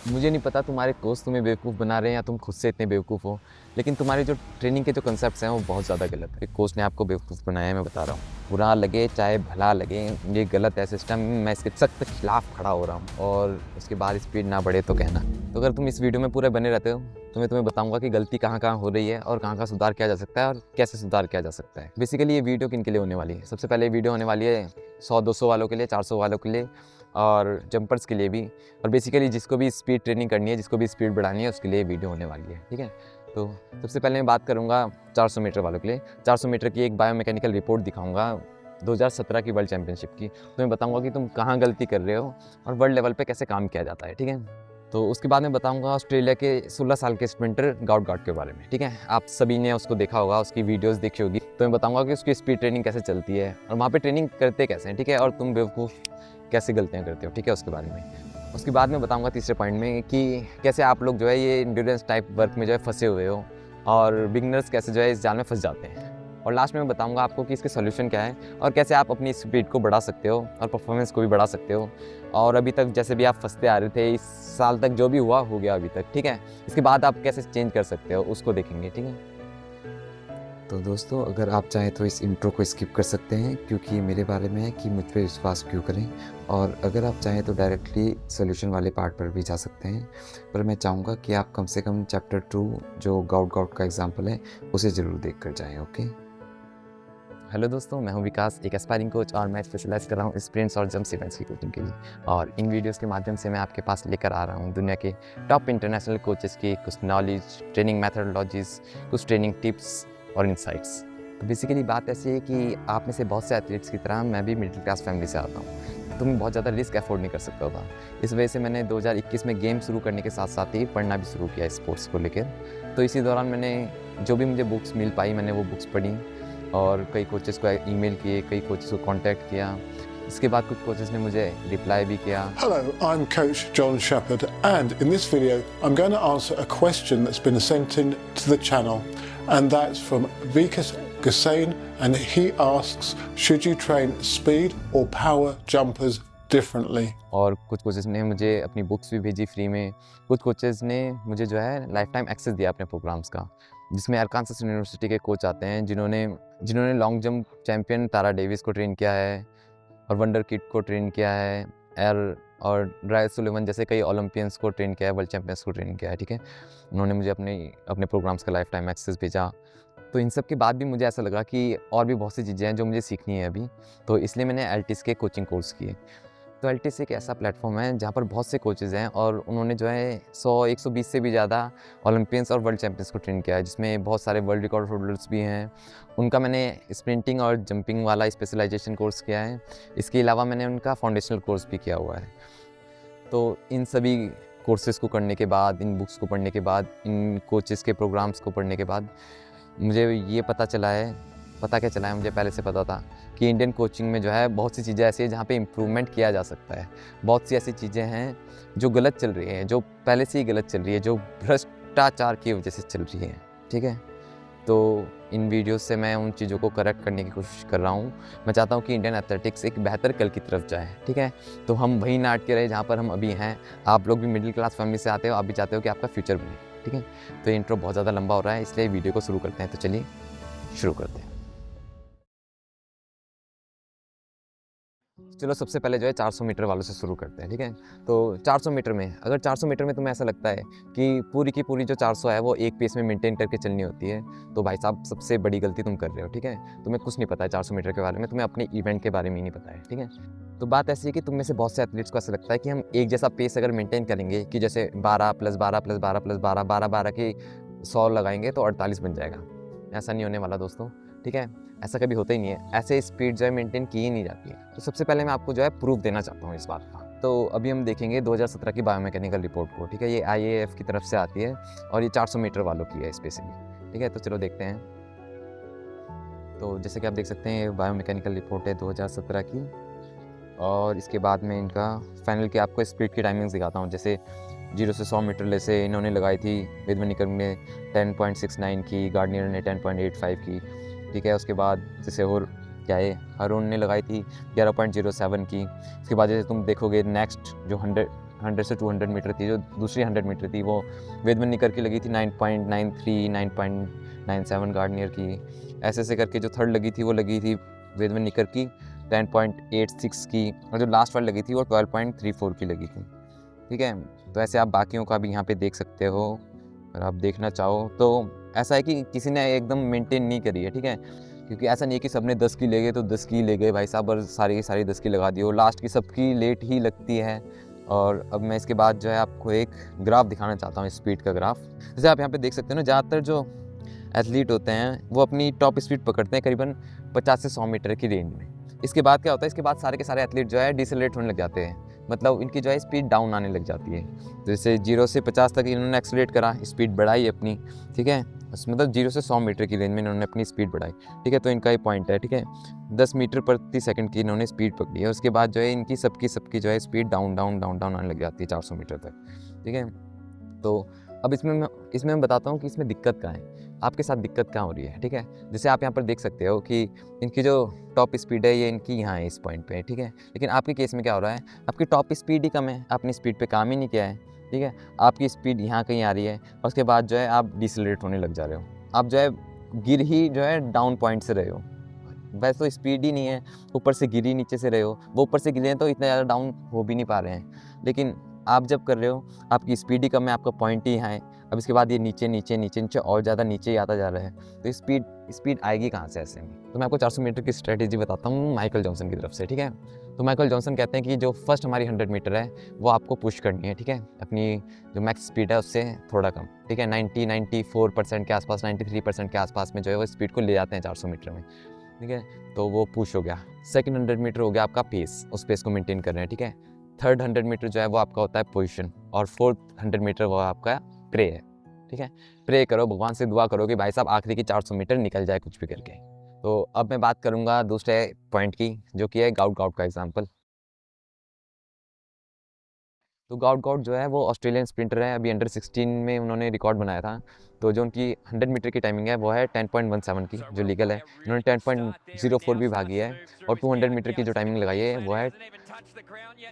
मुझे नहीं पता तुम्हारे कोच तुम्हें बेवकूफ़ बना रहे हैं या तुम खुद से इतने बेवकूफ़ हो, लेकिन तुम्हारे जो ट्रेनिंग के जो कंसेप्ट्स हैं वो बहुत ज़्यादा गलत है। कोच ने आपको बेवकूफ़ बनाया है, मैं बता रहा हूँ। बुरा लगे चाहे भला लगे, ये गलत है सिस्टम, मैं इसके सख्त खिलाफ़ खड़ा हो रहा हूँ। और उसके बाद स्पीड ना बढ़े तो कहना। तो अगर तुम इस वीडियो में पूरे बने रहते हो तो मैं तुम्हें बताऊंगा कि गलती कहाँ-कहाँ हो रही है और कहाँ-कहाँ सुधार किया जा सकता है और कैसे सुधार किया जा सकता है। बेसिकली ये वीडियो किन के लिए होने वाली है? सबसे पहले ये वीडियो होने वाली है 100-200 वालों के लिए, 400 वालों के लिए और जंपर्स के लिए भी, और बेसिकली जिसको भी स्पीड ट्रेनिंग करनी है, जिसको भी स्पीड बढ़ानी है, उसके लिए वीडियो होने वाली है, ठीक है। तो सबसे पहले मैं बात करूँगा 400 मीटर वालों के लिए। 400 मीटर की एक बायोमैकेनिकल रिपोर्ट दिखाऊंगा 2017 की वर्ल्ड चैंपियनशिप की। तो मैं बताऊंगा कि तुम कहाँ गलती कर रहे हो और वर्ल्ड लेवल पे कैसे काम किया जाता है, ठीक है। तो उसके बाद मैं बताऊंगा ऑस्ट्रेलिया के 16 साल के स्प्रिंटर गाउट गार्ड के बारे में, ठीक है। आप सभी ने उसको देखा होगा, उसकी वीडियोस देखी होगी। तो मैं बताऊंगा कि उसकी स्पीड ट्रेनिंग कैसे चलती है और वहाँ पे ट्रेनिंग करते कैसे हैं, ठीक है, और तुम बेवकूफ़ कैसे गलतियाँ करते हो, ठीक है, उसके बारे में। उसके बाद मैं बताऊंगा तीसरे पॉइंट में कि कैसे आप लोग जो है ये एंड्योरेंस टाइप वर्क में जो है फंसे हुए हो और बिगनर्स कैसे जो है इस जाल में फंस जाते हैं। और लास्ट में मैं बताऊंगा आपको कि इसके सॉल्यूशन क्या है और कैसे आप अपनी स्पीड को बढ़ा सकते हो और परफॉर्मेंस को भी बढ़ा सकते हो। और अभी तक जैसे भी आप फंसते आ रहे थे, इस साल तक जो भी हुआ हो गया अभी तक, ठीक है। इसके बाद आप कैसे चेंज कर सकते हो उसको देखेंगे, ठीक है। तो दोस्तों, अगर आप चाहें तो इस इंट्रो को स्किप कर सकते हैं, क्योंकि मेरे बारे में है कि मुझ पे विश्वास क्यों करें। और अगर आप चाहें तो डायरेक्टली सॉल्यूशन वाले पार्ट पर भी जा सकते हैं, पर मैं चाहूँगा कि आप कम से कम चैप्टर 2 जो गाउट गाउट का एग्जाम्पल है उसे ज़रूर देख कर जाएँ। ओके। हेलो दोस्तों, मैं हूं विकास, एक एस्पायरिंग कोच, और मैं स्पेशलाइज कर रहा हूं स्प्रिंट्स और जंप्स इवेंट्स की कोचिंग के लिए। और इन वीडियोस के माध्यम से मैं आपके पास लेकर आ रहा हूं दुनिया के टॉप इंटरनेशनल कोचेस की कुछ नॉलेज, ट्रेनिंग मैथडोलॉजीज, कुछ ट्रेनिंग टिप्स और इंसाइट्स। तो बेसिकली बात ऐसी है कि आप में से बहुत से एथलीट्स की तरह मैं भी मिडिल क्लास फैमिली से आता हूँ, तो मैं बहुत ज़्यादा रिस्क अफोर्ड नहीं कर सकता था। इस वजह से मैंने 2021 में गेम शुरू करने के साथ साथ ही पढ़ना भी शुरू किया स्पोर्ट्स को लेकर। तो इसी दौरान मैंने जो भी मुझे बुक्स मिल पाई, मैंने वो बुक्स पढ़ी और कई कोचेस को ईमेल किए, कई कोचेस को कांटेक्ट किया। इसके बाद कुछ कोचेस ने मुझे रिप्लाई भी किया। Hello, I'm Coach John Shepherd, and in this video I'm going to answer a question that's been sent in to the channel, and that's from Vikas Gussain, and he asks, should you train speed or power jumpers differently? और कुछ coaches ने मुझे अपनी books भी भेजी free में। कुछ coaches ने मुझे जो है लाइफ टाइम एक्सेस दिया अपने प्रोग्राम्स का, जिसमें अरकानसास यूनिवर्सिटी के कोच आते हैं जिन्होंने लॉन्ग जंप चैंपियन तारा डेविस को ट्रेन किया है और वंडर किड को ट्रेन किया है, और ड्राई सुलेवन जैसे कई ओलंपियंस को ट्रेन किया है, वर्ल्ड चैंपियंस को ट्रेन किया है, ठीक है। उन्होंने मुझे अपने प्रोग्राम्स का लाइफ टाइम एक्सेस भेजा। तो इन सब के बाद भी मुझे ऐसा लगा कि और भी बहुत सी चीज़ें हैं जो मुझे सीखनी है अभी, तो इसलिए मैंने एलटीएस के कोचिंग कोर्स किए। तो एलटीएस एक ऐसा प्लेटफॉर्म है जहाँ पर बहुत से कोचेज़ हैं और उन्होंने जो है 100-120 से भी ज़्यादा ओलंपियंस और वर्ल्ड चैंपियंस को ट्रेन किया है, जिसमें बहुत सारे वर्ल्ड रिकॉर्ड होल्डर्स भी हैं। उनका मैंने स्प्रिंटिंग और जंपिंग वाला स्पेशलाइजेशन कोर्स किया है। इसके अलावा मैंने उनका फाउंडेशनल कोर्स भी किया हुआ है। तो इन सभी कोर्सेज़ को करने के बाद, इन बुक्स को पढ़ने के बाद, इन कोचेज़ के प्रोग्राम्स को पढ़ने के बाद मुझे ये पता क्या चला है, मुझे पहले से पता था कि इंडियन कोचिंग में जो है बहुत सी चीज़ें ऐसी हैं जहाँ पे इम्प्रूवमेंट किया जा सकता है। बहुत सी ऐसी चीज़ें हैं जो गलत चल रही हैं, जो पहले से ही गलत चल रही है, जो भ्रष्टाचार की वजह से चल रही हैं, ठीक है। तो इन वीडियोस से मैं उन चीज़ों को करेक्ट करने की कोशिश कर रहा हूँ। मैं चाहता हूँ कि इंडियन एथलेटिक्स एक बेहतर कल की तरफ जाए, ठीक है। तो हम वहीं ना अटके रहे जहाँ पर हम अभी हैं। आप लोग भी मिडिल क्लास फैमिली से आते हो, आप भी चाहते हो कि आपका फ्यूचर बने, ठीक है। तो ये इंट्रो बहुत ज़्यादा लंबा हो रहा है, इसलिए वीडियो को शुरू करते हैं। तो चलिए शुरू करते हैं। चलो सबसे पहले जो है 400 मीटर वालों से शुरू करते हैं, ठीक है। तो 400 मीटर में, अगर 400 मीटर में तुम्हें ऐसा लगता है कि पूरी की पूरी जो 400 है वो एक पेस में मेंटेन करके चलनी होती है, तो भाई साहब सबसे बड़ी गलती तुम कर रहे हो, ठीक है। तुम्हें कुछ नहीं पता है 400 मीटर के बारे में, तुम्हें अपने इवेंट के बारे में ही नहीं पता है, ठीक है। तो बात ऐसी है कि तुम में से बहुत से एथलीट्स को ऐसा लगता है कि हम एक जैसा पेस अगर मेंटेन करेंगे कि जैसे 12 + 12 + 12 + 12 12 के 100 लगाएंगे तो 48 बन जाएगा। ऐसा नहीं होने वाला दोस्तों, ठीक है। ऐसा कभी होता ही नहीं है, ऐसे स्पीड जो है मेंटेन की ही नहीं जाती है। तो सबसे पहले मैं आपको जो है प्रूफ देना चाहता हूँ इस बात का। तो अभी हम देखेंगे 2017 की बायोमैकेनिकल रिपोर्ट को, ठीक है। ये आईएएफ की तरफ से आती है और ये 400 मीटर वालों की है स्पेशली, ठीक है। तो चलो देखते हैं। तो जैसे कि आप देख सकते हैं ये बायोमैकेनिकल रिपोर्ट है 2017 की, और इसके बाद में इनका फाइनल की आपको स्पीड की टाइमिंग्स दिखाता हूँ। जैसे 0 से 100 मीटर जैसे इन्होंने लगाई थी, वेदवनिकर ने 10.69 की, गार्डनियर ने 10.85 की, ठीक है। उसके बाद जैसे और क्या है, हरून ने लगाई थी 11.07 की। उसके बाद जैसे तुम देखोगे नेक्स्ट जो 100 से 200 मीटर थी, जो दूसरी 100 मीटर थी वो वेदमन निकर की लगी थी 9.93, 9.97 गार्डनियर की, ऐसे करके जो थर्ड लगी थी वो लगी थी वेदमन निकर की 10.86 की, और जो लास्ट वाली लगी थी वो 12.34 की लगी थी। ठीक है, तो ऐसे आप बाकियों का भी यहाँ पे देख सकते हो, अगर आप देखना चाहो तो ऐसा है कि किसी ने एकदम मेंटेन नहीं करी है। ठीक है, क्योंकि ऐसा नहीं है कि सबने 10 की ले गए तो 10 की ले गए भाई साहब, और सारी की सारी 10 की लगा दी हो, लास्ट की सबकी लेट ही लगती है। और अब मैं इसके बाद जो है आपको एक ग्राफ दिखाना चाहता हूँ, स्पीड का ग्राफ। जैसे आप यहाँ पे देख सकते हो ना, ज़्यादातर जो एथलीट होते हैं वो अपनी टॉप स्पीड पकड़ते हैं करीबन 50 से 100 मीटर की रेंज में। इसके बाद क्या होता है, इसके बाद सारे के सारे एथलीट जो है डिसेलरेट होने लग जाते हैं, मतलब इनकी जो है स्पीड डाउन आने लग जाती है। जैसे 0 से 50 तक इन्होंने एक्सेलरेट करा, स्पीड बढ़ाई अपनी, ठीक है, मतलब 0 से 100 मीटर की रेंज में इन्होंने अपनी स्पीड बढ़ाई। ठीक है, तो इनका ये पॉइंट है। ठीक है, 10 मीटर प्रति सेकंड की इन्होंने स्पीड पकड़ी है, उसके बाद जो है इनकी सबकी जो है स्पीड डाउन आने लग जाती है 400 मीटर तक। ठीक है, तो अब इसमें मैं बताता हूँ कि इसमें दिक्कत क्या है, आपके साथ दिक्कत क्या हो रही है। ठीक है, जैसे आप यहाँ पर देख सकते हो कि इनकी जो टॉप स्पीड है ये इनकी यहाँ है, इस पॉइंट पे। ठीक है, लेकिन आपके केस में क्या हो रहा है, आपकी टॉप स्पीड ही कम है, आपने स्पीड पे काम ही नहीं किया है। ठीक है, आपकी स्पीड यहाँ कहीं आ रही है और उसके बाद जो है आप डिसलेट होने लग जा रहे हो, आप जो है गिर ही जो है डाउन पॉइंट से रहे हो। वैसे तो स्पीड ही नहीं है, ऊपर से गिरी नीचे से रहे हो, वो ऊपर से गिरे हैं तो इतना ज़्यादा डाउन हो भी नहीं पा रहे हैं। लेकिन आप जब कर रहे हो आपकी स्पीड ही कम है, आपका पॉइंट ही यहाँ है, अब इसके बाद ये नीचे और ज़्यादा नीचे ही आता जा रहा है, तो स्पीड आएगी कहाँ से ऐसे में। तो मैं आपको 400 मीटर की स्ट्रेटेजी बताता हूँ माइकल जॉनसन की तरफ से। ठीक है, तो माइकल जॉनसन कहते हैं कि जो फर्स्ट हमारी 100 मीटर है वो आपको पुश करनी है। ठीक है, अपनी जो मैक्स स्पीड है उससे थोड़ा कम। ठीक है, 94% के आसपास, 93% के आसपास में जो है वो स्पीड को ले जाते हैं 400 मीटर में। ठीक है, तो वो पुश हो गया। सेकंड 100 मीटर हो गया आपका पेस, उस पेस को मेंटेन कर रहे हैं। ठीक है, थर्ड 100 मीटर जो है वो आपका होता है पोजीशन, और फोर्थ 100 मीटर वो आपका प्रे है। ठीक है, प्रे करो, भगवान से दुआ करो कि भाई साहब आखिरी की 400 मीटर निकल जाए कुछ भी करके। तो अब मैं बात करूँगा दूसरे पॉइंट की, जो कि है गाउट का एग्जाम्पल। तो गाउट जो है वो ऑस्ट्रेलियन स्प्रिंटर है, अभी अंडर 16 में उन्होंने रिकॉर्ड बनाया था। तो जो उनकी 100 मीटर की टाइमिंग है वो है 10.17 की, जो लीगल है। इन्होंने 10.04 भी भागी है, और 200 मीटर की जो टाइमिंग लगाई है वो है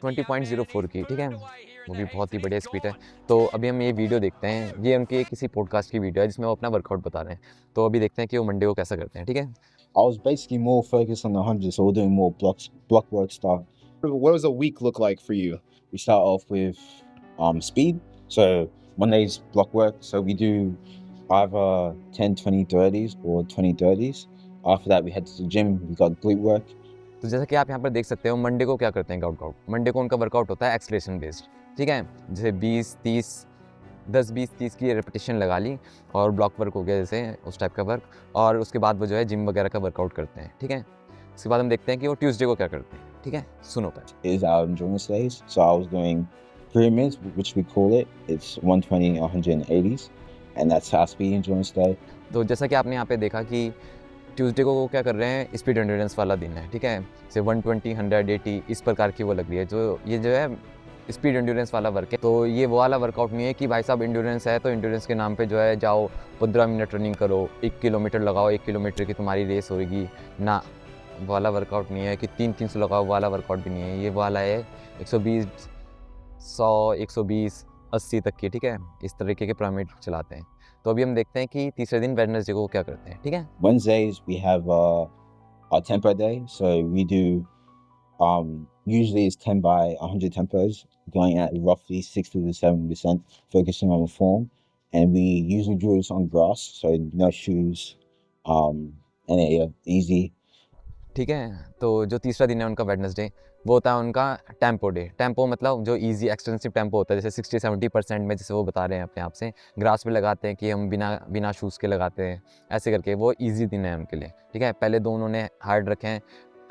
20.04 की। ठीक है, वो भी बहुत ही बढ़िया स्पीड है। तो अभी हम ये वीडियो देखते हैं, ये उनके किसी पॉडकास्ट की वीडियो है जिसमें वो अपना वर्कआउट बता रहे हैं। तो अभी देखते हैं कि वो मंडे को कैसा करते हैं। ठीक है, I was basically more focused on the 100, so we're doing more block work stuff. What does a week look like for you? We start off with speed. So Monday's block work. So we do either 10, 20, 30s or 20, 30s. After that, we head to the gym. We got glute work. तो जैसा कि आप यहाँ पर देख सकते हो, Monday को क्या करते हैं गाउट। मंडे को उनका वर्कआउट होता है एक्सलेशन बेस्ड। ठीक है, जैसे 20, 30, 10, 20, 30 की रेपिटेशन लगा ली, और ब्लॉक वर्क हो गया जैसे उस टाइप का वर्क, और उसके बाद वो जो है जिम वगैरह का वर्कआउट करते हैं। ठीक है, उसके बाद हम देखते हैं कि वो ट्यूसडे को क्या करते हैं। ठीक है, सुनो पहले। Is our endurance days. So I was doing pyramids, which we call it. It's 120, 180s, and that's our speed endurance day. तो जैसा कि आपने यहाँ पे देखा कि ट्यूसडे को वो क्या कर रहे हैं, स्पीड एंड्योरेंस वाला दिन है। ठीक है, जैसे 120, 180 इस प्रकार की वो लग रही है, जो ये जो है स्पीड एंड्योरेंस वाला वर्क है। तो ये वो वाला वर्कआउट नहीं है कि भाई साहब एंड्योरेंस है तो एंड्योरेंस के नाम पे जो है जाओ 15 मिनट रनिंग करो, 1 किलोमीटर लगाओ, 1 किलोमीटर की तुम्हारी रेस होगी ना, वो वाला वर्कआउट नहीं है। कि 300 लगाओ, वाला वर्कआउट भी नहीं है। ये वाला है 120, 100, 120, 80 तक की। ठीक है, इस तरीके के पिरामिड चलाते हैं। तो अभी हम देखते हैं कि तीसरे दिन वेडनेसडे को क्या करते हैं। ठीक है, Wednesdays we have our tempo day. So we do usually it's 10 by 100 tempos, going at roughly 60 to 70%, focusing on the form. And we usually do this on grass, so no shoes, and easy. ठीक है, तो जो तीसरा दिन है उनका Wednesday, वो होता है उनका टेम्पो डे। टेम्पो मतलब जो इजी एक्सटेंसिव टेम्पो होता है, जैसे 60-70% में, जैसे वो बता रहे हैं अपने आप से, ग्रास पे लगाते हैं कि हम बिना शूज़ के लगाते हैं, ऐसे करके वो इजी दिन है उनके लिए। ठीक है, पहले दो उन्होंने हार्ड रखे हैं,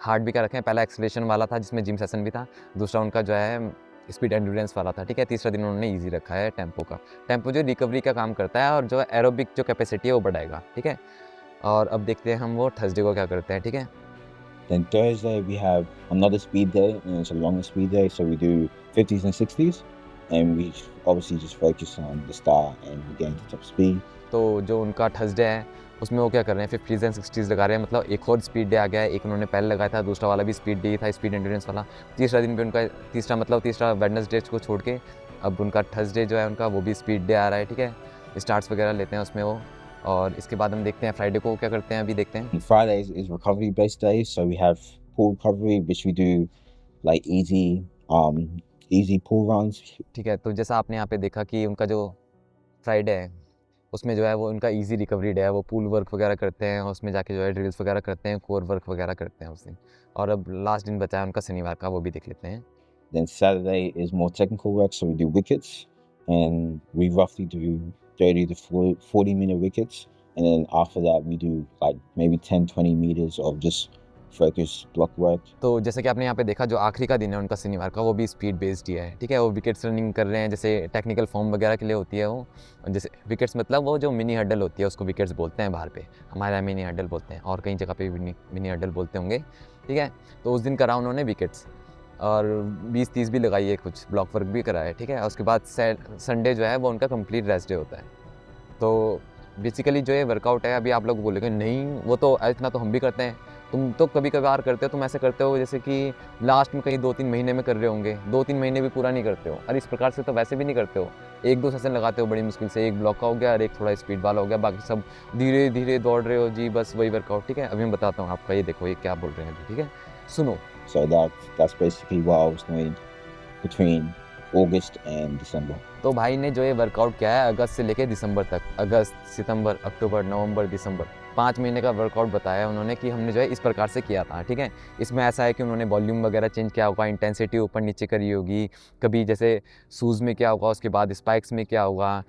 हार्ड भी क्या रखे हैं, पहला एक्सेलेरेशन वाला था जिसमें जिम सेशन भी था, दूसरा उनका जो है स्पीड एंड्योरेंस वाला था। ठीक है, तीसरा दिन उन्होंने ईजी रखा है टेम्पो का। टेम्पो जो रिकवरी का काम करता है और जो एरोबिक जो कैपेसिटी है वो बढ़ाएगा। ठीक है, और अब देखते हैं हम वो थर्सडे को क्या करते हैं। ठीक है, Then Thursday we have another speed day, and it's a longer speed day, so we do 50s and 60s, and we obviously just focus on the start and we get into top speed. तो जो उनका Thursday है उसमें वो क्या कर रहे हैं 50s एंड 60s लगा रहे हैं, मतलब एक और स्पीड डे आ गया है, एक उन्होंने पहले लगाया था, दूसरा वाला भी स्पीड डे था, स्पीड एंड्योरेंस वाला। तीसरा दिन भी उनका तीसरा वेडनेसडे को छोड़ के अब उनका थर्सडे जो है उनका वो भी स्पीड डे आ रहा है, ठीक है। स्टार्ट्स वगैरह लेते हैं उसमें वो, और इसके बाद हम देखते हैं फ्राइडे को क्या करते हैं, अभी देखते हैं। And Fridays is recovery based day, so we have pool recovery, which we do like easy pool runs. ठीक है, तो जैसा आपने यहाँ पे देखा कि उनका जो फ्राइडे है उसमें जो है वो उनका इजी रिकवरी डे है, वो पूल वर्क वगैरह करते हैं और उसमें जाके जो है ड्रिल्स वगैरह करते हैं, कोर वर्क वगैरह करते हैं उस दिन। और अब लास्ट दिन बचा है उनका शनिवार का, वो भी देख लेते हैं। Then Saturday is more technical work, so we do wickets, and we roughly do 30 to 40 minute wickets, and then after that we do like maybe 10-20 meters of just focus block work. तो जैसे कि आपने यहाँ पे देखा जो आखिरी का दिन है उनका शनिवार का, वो भी स्पीड बेस्ड ही है, ठीक है। वो विकेट्स रनिंग कर रहे हैं, जैसे टेक्निकल फॉर्म वगैरह के लिए होती है वो, जैसे विकेट्स मतलब वो जो मिनी हडल होती है उसको विकेट्स बोलते हैं बाहर पे, हमारे यहाँ मिनी हडल बोलते हैं और कई जगह पे मिनी हडल बोलते होंगे, ठीक है। तो उस दिन करा उन्होंने विकेट्स और 20-30 भी लगाई है, कुछ ब्लॉक वर्क भी करा है, ठीक है। उसके बाद संडे जो है वो उनका कंप्लीट रेस्ट डे होता है। तो बेसिकली जो ये वर्कआउट है, अभी आप लोग बोलेंगे नहीं वो तो इतना तो हम भी करते हैं, तुम तो कभी कभार करते हो, तुम ऐसे करते हो जैसे कि लास्ट में कहीं 2-3 महीने में कर रहे होंगे, 2-3 महीने भी पूरा नहीं करते हो। और इस प्रकार से तो वैसे भी नहीं करते हो, 1-2 सेशन लगाते हो बड़ी मुश्किल से, एक ब्लॉक का हो गया और एक थोड़ा स्पीड वाला हो गया, बाकी सब धीरे धीरे दौड़ रहे हो जी, बस वही वर्कआउट, ठीक है। अभी मैं बताता हूँ आपका, ये देखो ये क्या बोल रहे हैं अभी, ठीक है, सुनो। So that's basically what I was doing between August and December. तो भाई ने जो ये वर्कआउट किया है अगस्त से लेके दिसंबर तक, अगस्त, सितंबर, अक्टूबर, नवंबर, दिसंबर, 5 महीने का वर्कआउट बताया उन्होंने कि हमने जो है इस प्रकार से किया था, ठीक है। इसमें ऐसा है कि उन्होंने वॉल्यूम वगैरह चेंज किया होगा, इंटेंसिटी ऊपर नीचे करी होगी, कभी जैसे शूज़ में क्या होगा, उसके बाद स्पाइक्स में क्या होगा,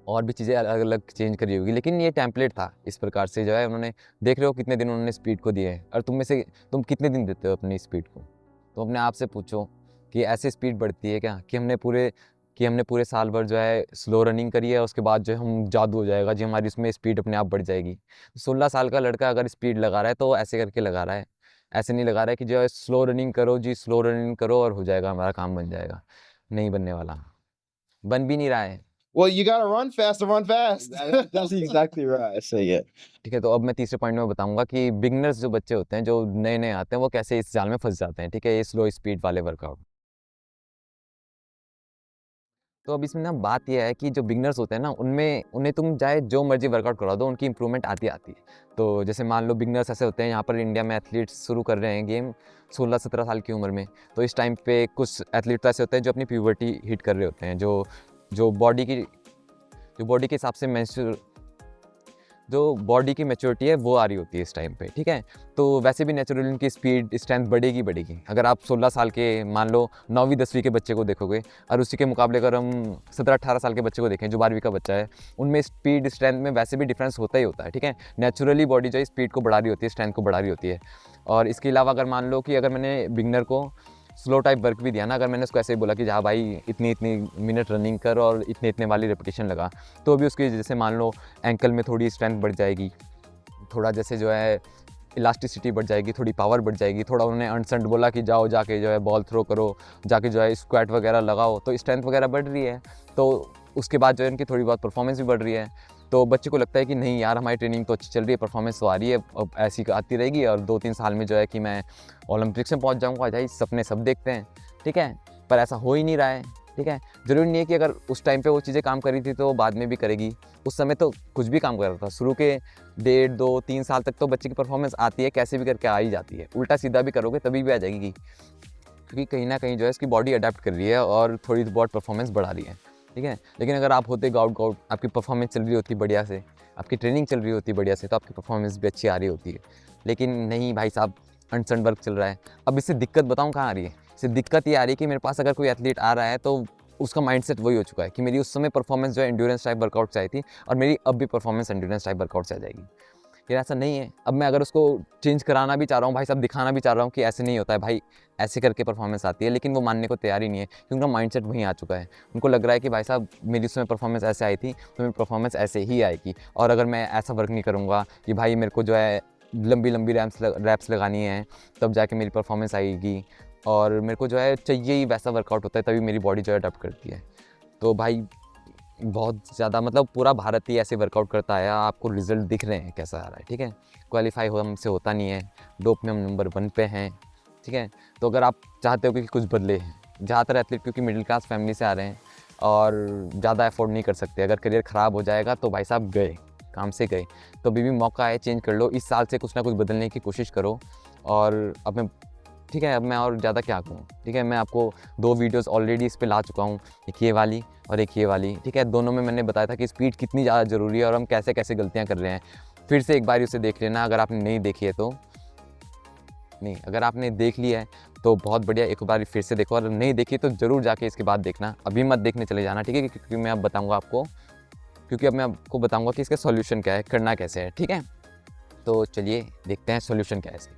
और भी चीज़ें अलग अलग चेंज करी होगी, लेकिन ये टेम्पलेट था। इस प्रकार से जो है उन्होंने, देख रहे हो कितने दिन उन्होंने स्पीड को दिए हैं, और तुम में से तुम कितने दिन देते हो अपनी स्पीड को, तो अपने आप से पूछो कि ऐसे स्पीड बढ़ती है क्या, कि हमने पूरे साल भर जो है स्लो रनिंग करी है, उसके बाद जो है हम जादू हो जाएगा जी, हमारी उसमें स्पीड अपने आप बढ़ जाएगी। 16 साल का लड़का अगर स्पीड लगा रहा है तो ऐसे करके लगा रहा है, ऐसे नहीं लगा रहा है कि जो है स्लो रनिंग करो जी, स्लो रनिंग करो और हो जाएगा, हमारा काम बन जाएगा। नहीं बनने वाला, बन भी नहीं रहा है। Well, you gotta run fast to run fast. That's exactly right. So yeah. ठीक है, तो अब मैं तीसरे पॉइंट में बताऊंगा कि बिगनर्स जो बच्चे होते हैं, जो नए नए आते हैं, वो कैसे इस जाल में फंस जाते हैं, ठीक है, ये स्लो स्पीड वाले वर्कआउट। तो अब इसमें ना बात यह है कि जो बिगनर्स होते हैं ना, उन्हें तुम चाहे जो मर्जी वर्कआउट करा दो, उनकी इंप्रूवमेंट आती है। तो जैसे मान लो बिगनर्स ऐसे होते हैं, यहाँ पर इंडिया में एथलीट्स शुरू कर रहे हैं गेम 16-17 साल की उम्र में, तो इस टाइम पे कुछ एथलीट ऐसे होते हैं जो अपनी प्यूबर्टी हिट कर रहे होते हैं, जो बॉडी के हिसाब से जो बॉडी की मैच्योरिटी है वो आ रही होती है इस टाइम पे, ठीक है। तो वैसे भी नेचुरली उनकी स्पीड स्ट्रेंथ बढ़ेगी। अगर आप 16 साल के, मान लो 9वीं-10वीं के बच्चे को देखोगे, और उसी के मुकाबले अगर हम 17-18 साल के बच्चे को देखें जो 12वीं का बच्चा है, उनमें स्पीड स्ट्रेंथ में वैसे भी डिफरेंस होता ही होता है, ठीक है। नेचुरली बॉडी जो है स्पीड को बढ़ा रही होती है, स्ट्रेंथ को बढ़ा रही होती है। और इसके अलावा अगर मान लो कि अगर मैंने बिगनर को स्लो टाइप वर्क भी दिया ना, अगर मैंने उसको ऐसे ही बोला कि हाँ भाई इतनी मिनट रनिंग कर और इतने वाली रेपिटेशन लगा, तो भी उसकी जैसे मान लो एंकल में थोड़ी स्ट्रेंथ बढ़ जाएगी, थोड़ा जैसे जो है इलास्टिसिटी बढ़ जाएगी, थोड़ी पावर बढ़ जाएगी, थोड़ा उन्होंने अनसंट बोला कि जाओ जाके जो है बॉल थ्रो करो, जाके जो है स्क्वाट वगैरह लगाओ, तो स्ट्रेंथ वगैरह बढ़ रही है, तो उसके बाद जो है उनकी थोड़ी बहुत परफॉर्मेंस भी बढ़ रही है। तो बच्चे को लगता है कि नहीं यार हमारी ट्रेनिंग तो अच्छी चल रही है, परफॉर्मेंस तो आ रही है, अब ऐसी आती रहेगी और 2-3 साल में जो है कि मैं ओलंपिक्स में पहुंच जाऊंगा। भाई सपने सब देखते हैं, ठीक है, पर ऐसा हो ही नहीं रहा है, ठीक है। ज़रूरी नहीं है कि अगर उस टाइम पे वो चीज़ें काम करी थी तो बाद में भी करेगी, उस समय तो कुछ भी काम कर रहा था। शुरू के 1.5-2-3 साल तक तो बच्चे की परफॉर्मेंस आती है, कैसे भी करके आ ही जाती है, उल्टा सीधा भी करोगे तभी भी आ जाएगी, क्योंकि कहीं ना कहीं जो है इसकी बॉडी अडेप्ट कर रही है और थोड़ी बहुत परफॉर्मेंस बढ़ा रही है, ठीक है। लेकिन अगर आप होते गाउट आपकी परफॉर्मेंस चल रही होती बढ़िया से, आपकी ट्रेनिंग चल रही होती बढ़िया से, तो आपकी परफॉर्मेंस भी अच्छी आ रही होती है। लेकिन नहीं भाई साहब, अनसन वर्क चल रहा है। अब इससे दिक्कत बताऊँ कहाँ आ रही है, इससे दिक्कत ये आ रही है कि मेरे पास अगर कोई एथलीट आ रहा है तो उसका माइंडसेट वही हो चुका है कि मेरी उस समय परफॉर्मेंस जो है एंड्योरेंस टाइप वर्कआउट से आई थी और मेरी अब भी परफॉर्मेंस एंड्योरेंस टाइप वर्कआउट से आ जाएगी। यार ऐसा नहीं है। अब मैं अगर उसको चेंज कराना भी चाह रहा हूँ भाई साहब, दिखाना भी चाह रहा हूँ कि ऐसे नहीं होता है भाई, ऐसे करके परफॉर्मेंस आती है, लेकिन वो मानने को तैयार ही नहीं है क्योंकि उनका माइंडसेट वहीं आ चुका है। उनको लग रहा है कि भाई साहब मेरी उसमें परफॉर्मेंस ऐसे आई थी तो मेरी परफॉर्मेंस ऐसे ही आएगी, और अगर मैं ऐसा वर्क नहीं करूँगा कि भाई मेरे को जो है लंबी रैप्स लगानी है तब जाके मेरी परफॉर्मेंस आएगी, और मेरे को जो है चाहिए ही वैसा वर्कआउट होता है तभी मेरी बॉडी जो है अडॉप्ट करती है। तो भाई बहुत ज़्यादा मतलब पूरा भारत ही ऐसे वर्कआउट करता है, आपको रिजल्ट दिख रहे हैं कैसा आ रहा है, ठीक है। क्वालिफाई हो हमसे होता नहीं है, डोप में हम नंबर 1 पे हैं, ठीक है। तो अगर आप चाहते हो कि कुछ बदले, ज़्यादातर एथलीट क्योंकि मिडिल क्लास फैमिली से आ रहे हैं और ज़्यादा अफोर्ड नहीं कर सकते, अगर करियर ख़राब हो जाएगा तो भाई साहब गए, काम से गए। तो अभी भी मौका है, चेंज कर लो, इस साल से कुछ ना कुछ बदलने की कोशिश करो। और अब मैं, ठीक है, अब मैं और ज़्यादा क्या कहूँ, ठीक है। मैं आपको 2 वीडियोस ऑलरेडी इस पे ला चुका हूँ, एक ये वाली और एक ये वाली, ठीक है। दोनों में मैंने बताया था कि स्पीड कितनी ज़्यादा ज़रूरी है और हम कैसे कैसे गलतियाँ कर रहे हैं। फिर से एक बार उसे देख लेना अगर आपने नहीं देखी है तो। नहीं, अगर आपने देख लिया है तो बहुत बढ़िया, एक बार फिर से देखो, और नहीं देखी तो ज़रूर जाके इसके बाद देखना, अभी मत देखने चले जाना, ठीक है। क्योंकि मैं अब बताऊँगा आपको, क्योंकि अब मैं आपको बताऊँगा कि इसका सॉल्यूशन क्या है, करना कैसे है, ठीक है। तो चलिए देखते हैं सॉल्यूशन क्या है इसका।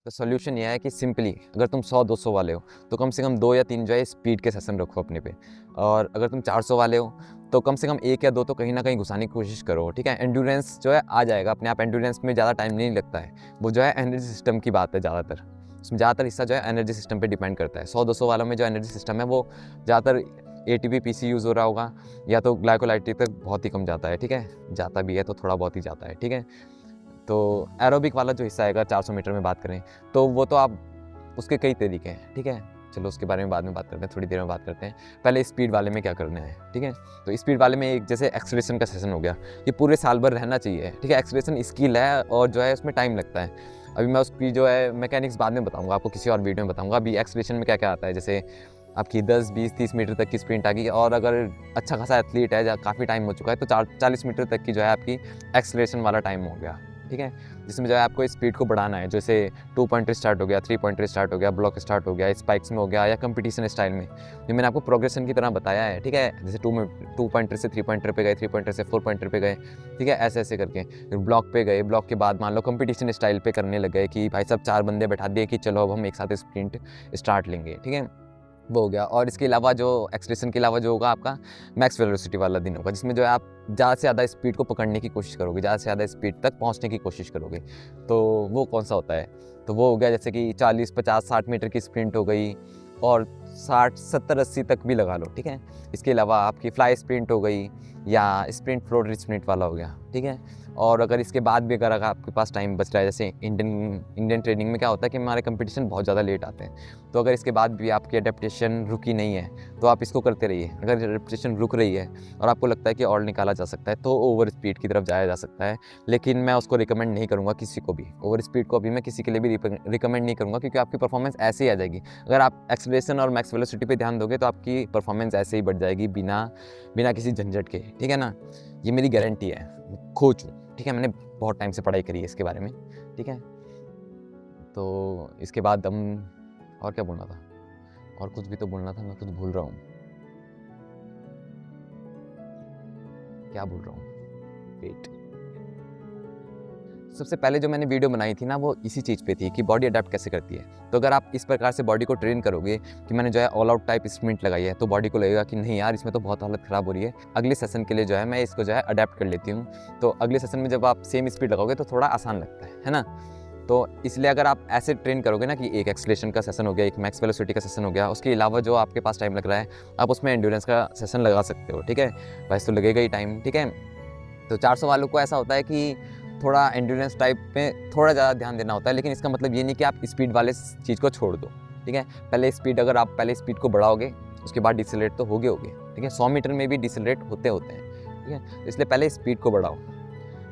तो सॉल्यूशन ये है कि सिंपली अगर तुम 100-200 वाले हो तो कम से कम 2 या 3 जो है स्पीड के सेशन रखो अपने पे। और अगर तुम 400 वाले हो तो कम से कम 1 या 2 तो कहीं ना कहीं घुसाने की कोशिश करो, ठीक है। एंड्योरेंस जो है आ जाएगा अपने आप, एंड्योरेंस में ज़्यादा टाइम नहीं लगता है, वो जो है एनर्जी सिस्टम की बात है ज़्यादातर। उसमें ज़्यादातर हिस्सा जो है एनर्जी सिस्टम पर डिपेंड करता है। 100-200 वालों में जो एनर्जी सिस्टम है वो ज़्यादातर ATP PC यूज़ हो रहा होगा, या तो ग्लाइकोलाइटिक तक बहुत ही कम जाता है, ठीक है। जाता भी है तो थोड़ा बहुत ही जाता है, ठीक है। तो एरोबिक वाला जो हिस्सा है, अगर 400 मीटर में बात करें तो वो तो आप, उसके कई तरीके हैं, ठीक है। चलो उसके बारे में बाद में बात करते हैं, थोड़ी देर में बात करते हैं। पहले स्पीड वाले में क्या करना है, ठीक है। तो स्पीड वाले में एक जैसे एक्सेलरेशन का सेशन हो गया, ये पूरे साल भर रहना चाहिए, ठीक है। एक्सेलरेशन स्किल है और जो है उसमें टाइम लगता है। अभी मैं उसकी जो है मैकेनिक्स बाद में बताऊँगा आपको, किसी और वीडियो में बताऊँगा। अभी एक्सेलरेशन में क्या क्या आता है, जैसे आपकी 10, 20, 30 मीटर तक की स्प्रिंट आ गई, और अगर अच्छा खासा एथलीट है, काफ़ी टाइम हो चुका है, तो 40 मीटर तक की जो है आपकी एक्सेलरेशन वाला टाइम हो गया, ठीक है। जिसमें जो है आपको स्पीड को बढ़ाना है, जैसे 2 पॉइंटर स्टार्ट हो गया, 3 पॉइंटर स्टार्ट हो गया, ब्लॉक स्टार्ट हो गया, स्पाइक्स में हो गया, या कंपटीशन स्टाइल में। ये मैंने आपको प्रोग्रेशन की तरह बताया है, ठीक है। जैसे 2 पॉइंटर से 3 पॉइंटर पे गए, 3 पॉइंटर से 4 पॉइंटर पे गए, ठीक है, ऐसे ऐसे करके। फिर ब्लॉक पे गए, ब्लॉक के बाद मान लो कंपटीशन स्टाइल पे करने लग गए कि भाई साहब 4 बंदे बैठा दिए कि चलो अब हम एक साथ स्प्रिंट स्टार्ट लेंगे, ठीक है, वो हो गया। और इसके अलावा जो एक्सलेशन के अलावा जो होगा आपका मैक्स वेलोसिटी वाला दिन होगा, जिसमें जो है आप ज़्यादा से ज़्यादा स्पीड को पकड़ने की कोशिश करोगे, ज़्यादा से ज़्यादा स्पीड तक पहुंचने की कोशिश करोगे। तो वो कौन सा होता है, तो वो हो गया जैसे कि 40, 50, 60 मीटर की स्प्रिंट हो गई, और 60, 70, 80 तक भी लगा लो, ठीक है। इसके अलावा आपकी फ्लाई स्प्रिंट हो गई, या स्प्रिंट फ्लोट स्प्रिंट वाला हो गया, ठीक है। और अगर इसके बाद भी अगर आपके पास टाइम बच रहा है, जैसे इंडियन ट्रेनिंग में क्या होता है कि हमारे कंपटीशन बहुत ज़्यादा लेट आते हैं, तो अगर इसके बाद भी आपकी अडेप्टेशन रुकी नहीं है तो आप इसको करते रहिए। अगर अडेप्टेशन रुक रही है और आपको लगता है कि और निकाला जा सकता है तो ओवर स्पीड की तरफ जाया जा सकता है, लेकिन मैं उसको रिकमेंड नहीं करूँगा किसी को भी। ओवर स्पीड को अभी मैं किसी के लिए भी रिकमेंड नहीं करूँगा, क्योंकि आपकी परफॉर्मेंस ऐसे ही आ जाएगी। अगर आप एक्सेलरेशन और मैक्स वेलोसिटी पे ध्यान दोगे तो आपकी परफॉर्मेंस ऐसे ही बढ़ जाएगी, बिना किसी झंझट के, ठीक है ना। ये मेरी गारंटी है, कोच हूँ, ठीक है। मैंने बहुत टाइम से पढ़ाई करी है इसके बारे में, ठीक है। तो इसके बाद हम, और क्या बोलना था, और कुछ भी तो बोलना था, मैं कुछ भूल रहा हूँ, क्या भूल रहा हूँ, वेट। सबसे पहले जो मैंने वीडियो बनाई थी ना, वो इसी चीज़ पे थी कि बॉडी अडेप्ट कैसे करती है। तो अगर आप इस प्रकार से बॉडी को ट्रेन करोगे कि मैंने जो है ऑल आउट टाइप स्प्रिंट लगाई है, तो बॉडी को लगेगा कि नहीं यार, इसमें तो बहुत हालत ख़राब हो रही है, अगले सेशन के लिए जो है मैं इसको जो है अडेप्ट कर लेती हूँ। तो अगले सेशन में जब आप सेम स्पीड लगाओगे तो थोड़ा आसान लगता है ना। तो इसलिए अगर आप ऐसे ट्रेन करोगे ना कि एक एक्सेलरेशन का सेशन हो गया, एक मैक्स वेलोसिटी का सेशन हो गया, उसके अलावा जो आपके पास टाइम लग रहा है आप उसमें एंड्योरेंस का सेशन लगा सकते हो, ठीक है। वैसे तो लगेगा ही टाइम, ठीक है। तो 400 वालों को ऐसा होता है कि थोड़ा एंड्योरेंस टाइप में थोड़ा ज़्यादा ध्यान देना होता है, लेकिन इसका मतलब ये नहीं कि आप स्पीड वाले चीज़ को छोड़ दो, ठीक है। पहले स्पीड, अगर आप पहले स्पीड को बढ़ाओगे उसके बाद डिसेलरेट तो होगे, ठीक है। 100 मीटर में भी डिसेलरेट होते हैं, ठीक है। तो इसलिए पहले स्पीड को बढ़ाओ,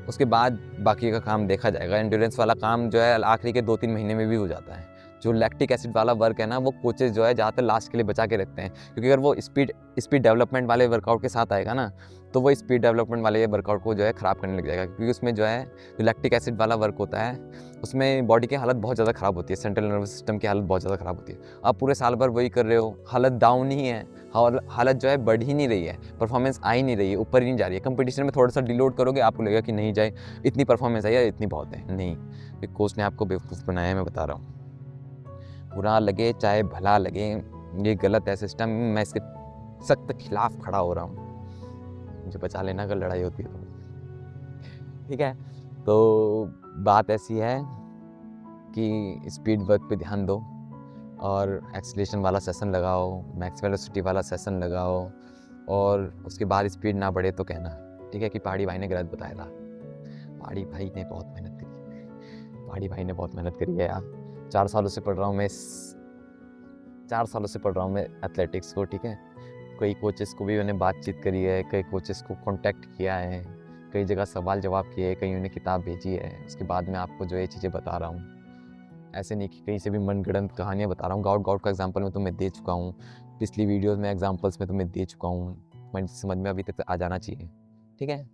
उसके बाद बाकी का काम देखा जाएगा। एंड्योरेंस वाला काम जो है आखिरी के 2-3 महीने में भी हो जाता है। जो लैक्टिक एसिड वाला वर्क है ना, वो कोचेज़ जो है ज़्यादातर लास्ट के लिए बचा के रखते हैं, क्योंकि अगर वो स्पीड डेवलपमेंट वाले वर्कआउट के साथ आएगा ना, तो वो स्पीड डेवलपमेंट वाले वर्कआउट को जो है ख़राब करने लग जाएगा, क्योंकि उसमें जो है जो लैक्टिक एसिड वाला वर्क होता है उसमें बॉडी की हालत बहुत ज़्यादा ख़राब होती है, सेंट्रल नर्वस सिस्टम की हालत बहुत ज़्यादा ख़राब होती है। आप पूरे साल भर वही कर रहे हो, हालत डाउन ही है, हालत जो है बढ़ ही नहीं रही है, परफॉर्मेंस आ ही नहीं रही है, ऊपर ही नहीं जा रही है। कंपटीशन में थोड़ा सा डिलोड करोगे, आपको लगेगा कि नहीं जाए, इतनी परफॉर्मेंस आई है, इतनी बहुत है। नहीं, एक कोच ने आपको बेवकूफ़ बनाया है, मैं बता रहा हूँ। बुरा लगे चाहे भला लगे, ये गलत है सिस्टम, मैं इसके सख्त खिलाफ खड़ा हो रहा हूँ। मुझे बचा लेना अगर लड़ाई होती है तो, ठीक है। तो बात ऐसी है कि स्पीड वर्क पे ध्यान दो, और एक्सीलरेशन वाला सेशन लगाओ, मैक्स वेलोसिटी वाला सेशन लगाओ, और उसके बाद स्पीड ना बढ़े तो कहना, ठीक है, कि पहाड़ी भाई ने गलत बताया था। पहाड़ी भाई ने बहुत मेहनत करी है, पहाड़ी भाई ने बहुत मेहनत करी है यार। 4 सालों से पढ़ रहा हूँ मैं 4 सालों से पढ़ रहा हूँ मैं एथलेटिक्स को, ठीक है। कई कोचेस को भी मैंने बातचीत करी है, कई कोचेस को कांटेक्ट किया है, कई जगह सवाल जवाब किए, कई उन्हें किताब भेजी है, उसके बाद मैं आपको जो ये चीज़ें बता रहा हूँ। ऐसे नहीं कि कहीं से भी मनगढ़ंत कहानियाँ बता रहा हूँ। गाउट का एग्जांपल मैं तुम्हें दे चुका हूँ, पिछली वीडियोस में एग्जांपल्स में तुम्हें दे चुका हूँ, पॉइंट समझ में अभी तक आ जाना चाहिए, ठीक है।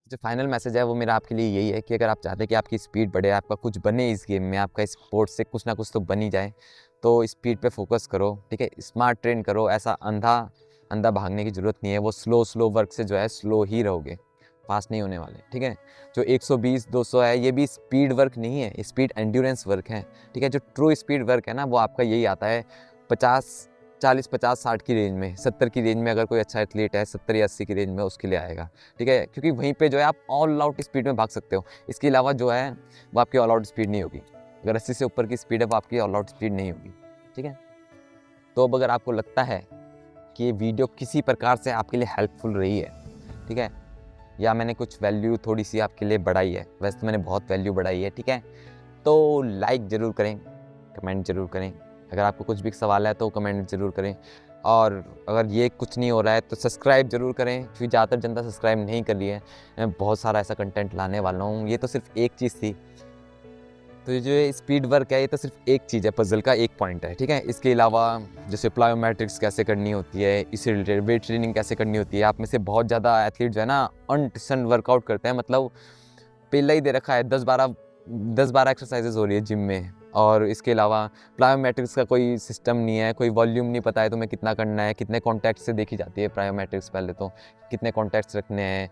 जो फाइनल मैसेज है वो मेरा आपके लिए यही है कि अगर आप चाहते हैं कि आपकी स्पीड बढ़े, आपका कुछ बने इस गेम में, आपका स्पोर्ट्स से कुछ ना कुछ तो बन ही जाए, तो स्पीड पे फोकस करो, ठीक है। स्मार्ट ट्रेन करो, ऐसा अंधा भागने की ज़रूरत नहीं है। वो स्लो वर्क से जो है स्लो ही रहोगे, फास्ट नहीं होने वाले, ठीक है। जो 120 200 है ये भी स्पीड वर्क नहीं है, स्पीड एंड्योरेंस वर्क है, ठीक है। जो ट्रू स्पीड वर्क है ना वो आपका यही आता है 40 50 60 की रेंज में, 70 की रेंज में। अगर कोई अच्छा एथलीट है 70 या 80 की रेंज में उसके लिए आएगा, ठीक है, क्योंकि वहीं पे जो है आप ऑल आउट स्पीड में भाग सकते हो। इसके अलावा जो है वो आपकी ऑल आउट स्पीड नहीं होगी। अगर 80 से ऊपर की स्पीड है वो आपकी ऑल आउट स्पीड नहीं होगी, ठीक है। तो अब अगर आपको लगता है कि ये वीडियो किसी प्रकार से आपके लिए हेल्पफुल रही है, ठीक है, या मैंने कुछ वैल्यू थोड़ी सी आपके लिए बढ़ाई है, वैसे तो मैंने बहुत वैल्यू बढ़ाई है, ठीक है, तो लाइक ज़रूर करें, कमेंट ज़रूर करें। अगर आपको कुछ भी सवाल है तो कमेंट ज़रूर करें, और अगर ये कुछ नहीं हो रहा है तो सब्सक्राइब ज़रूर करें, क्योंकि ज़्यादातर जनता सब्सक्राइब नहीं कर रही है। मैं बहुत सारा ऐसा कंटेंट लाने वाला हूँ। ये तो सिर्फ एक चीज़ थी, तो ये जो स्पीड वर्क है ये तो सिर्फ एक चीज़ है, पजल का एक पॉइंट है, ठीक है। इसके अलावा जैसे प्लायोमेट्रिक्स कैसे करनी होती है, इससे रिलेटेड वेट ट्रेनिंग कैसे करनी होती है। आप में से बहुत ज़्यादा एथलीट जो है ना अनटिसन वर्कआउट करते हैं, मतलब पहले ही दे रखा है 10-12 एक्सरसाइजेज हो रही है जिम में, और इसके अलावा प्लायोमेट्रिक्स का कोई सिस्टम नहीं है, कोई वॉल्यूम नहीं पता है तुम्हें कितना करना है, कितने कॉन्टैक्ट से देखी जाती है प्लायोमेट्रिक्स। पहले तो कितने कॉन्टैक्ट्स रखने हैं,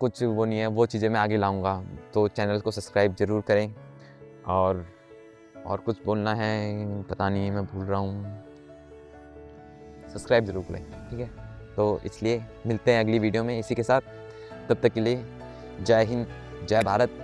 कुछ वो नहीं है, वो चीज़ें मैं आगे लाऊंगा। तो चैनल को सब्सक्राइब ज़रूर करें, और कुछ बोलना है पता नहीं, मैं भूल रहा हूँ। सब्सक्राइब ज़रूर करें, ठीक है। तो इसलिए मिलते हैं अगली वीडियो में इसी के साथ, तब तक के लिए जय हिंद, जय भारत,